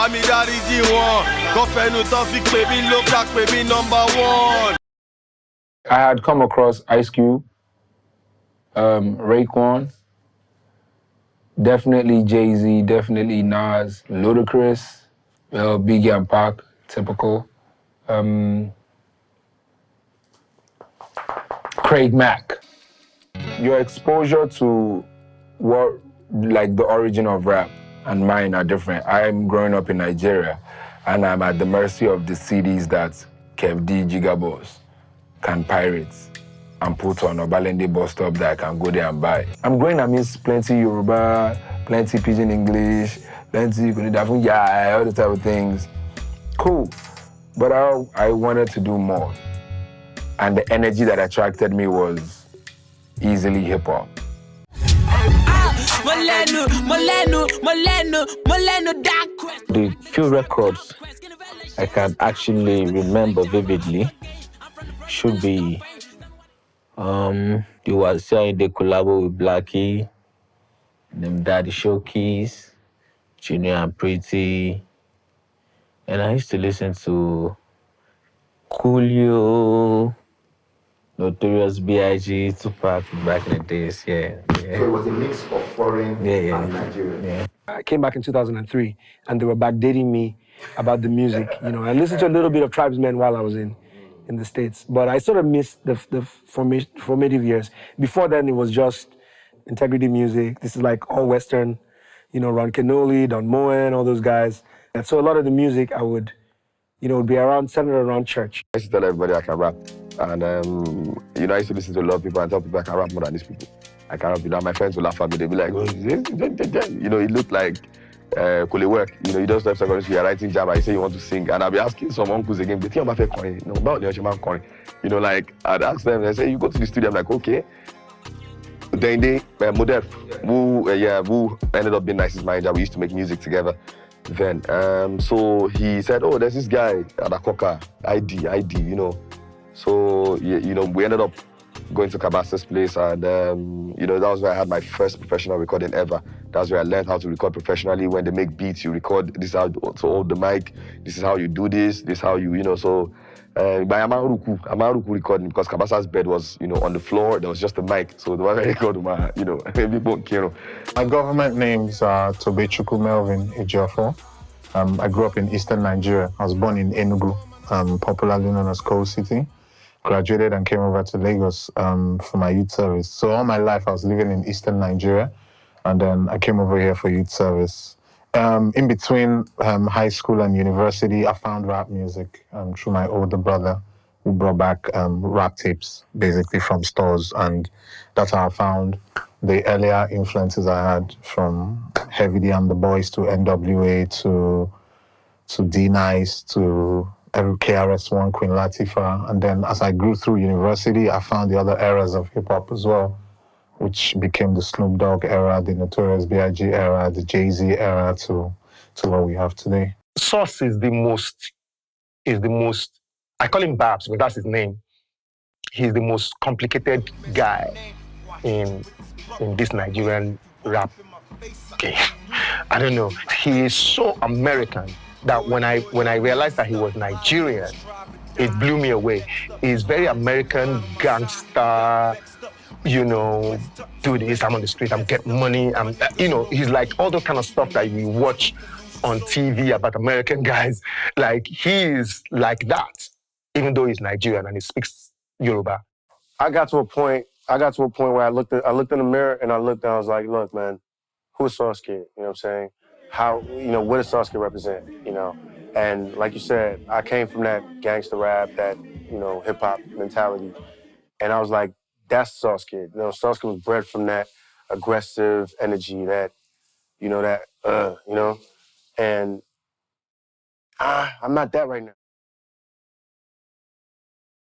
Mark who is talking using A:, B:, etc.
A: mi dáríjì wọn. Kọ́fẹ́nu tán fi pè mí lókà pè mí #1.
B: I had come across Ice Cube, Raekwon, definitely Jay-Z, definitely Nas, Ludacris, Biggie and Pac, typical. Craig Mack. Your exposure to what, like the origin of rap and mine are different. I'm growing up in Nigeria and I'm at the mercy of the CDs that Kev D, Gigaboss can pirate and put on a Balende bus stop that I can go there and buy. I'm going amidst plenty Yoruba, plenty Pidgin English, plenty all the type of things. Cool, but I wanted to do more. And the energy that attracted me was easily hip hop.
C: The few records I can actually remember vividly should be the Wasiu they collabo with Blackie, them Daddy Showkeys, Junior and Pretty, and I used to listen to Coolio, Notorious B.I.G., Tupac back in the days, yeah.
D: So it was a mix of foreign and Nigerian.
C: Yeah.
E: I came back in 2003, and they were backdating me about the music. You know, I listened to a little bit of Tribesmen while I was in the States, but I sort of missed the formative years. Before then, it was just integrity music. This is like all Western, you know, Ron Canoli, Don Moen, all those guys. And so a lot of the music I would, you know, would be centered around church.
F: I used to tell everybody I can rap. And, you know, I used to listen to a lot of people and tell people I can rap more than these people. I can rap. You know, my friends would laugh at me. They'd be like, oh, you know, it looked like could it work? You know, you just left secondary school, you're writing jam, I say you want to sing. And I'll be asking some uncles again, but you know, like, I'd ask them, they say, you go to the studio. I'm like, okay. Then they, Modef, who ended up being Nice's manager, we used to make music together. Then, so he said, oh, there's this guy, Adakoka, ID, you know. So, you know, we ended up going to Abass's place and, you know, that was where I had my first professional recording ever. That's where I learned how to record professionally. When they make beats, you record, this is how to hold the mic, this is how you do this is how you know, so, by Amaruku recording, because Kabassa's bed was, you know, on the floor, there was just a mic, so the one I record, you know, people, you know.
G: My government names are Tobechukwu Melvin Ejiofor. I grew up in eastern Nigeria. I was born in Enugu, popularly known as Coal City. Graduated and came over to Lagos for my youth service. So all my life I was living in eastern Nigeria, and then I came over here for youth service. In between high school and university, I found rap music through my older brother, who brought back rap tapes, basically from stores, and that's how I found the earlier influences I had, from Heavy D and the Boys to NWA to D-Nice to KRS-One, Queen Latifah. And then as I grew through university, I found the other eras of hip-hop as well, which became the Snoop Dogg era, the Notorious B.I.G. era, the Jay-Z era to what we have today.
H: Sauce is the most, I call him Babs, but that's his name. He's the most complicated guy in this Nigerian rap game. I don't know. He is so American that when I realized that he was Nigerian, it blew me away. He's very American, gangster, you know, do this, I'm on the street, I'm getting money, you know, he's like all the kind of stuff that you watch on TV about American guys. Like, he is like that, even though he's Nigerian and he speaks Yoruba.
E: I got to a point where I looked in the mirror and I was like, look, man, who's Sauce Kid? You know what I'm saying? How, you know, what does Sauce Kid represent, you know? And like you said, I came from that gangster rap, that, you know, hip hop mentality. And I was like, that's Sauce Kid. You know, Sauce Kid was bred from that aggressive energy, that, you know, and I'm not that right now.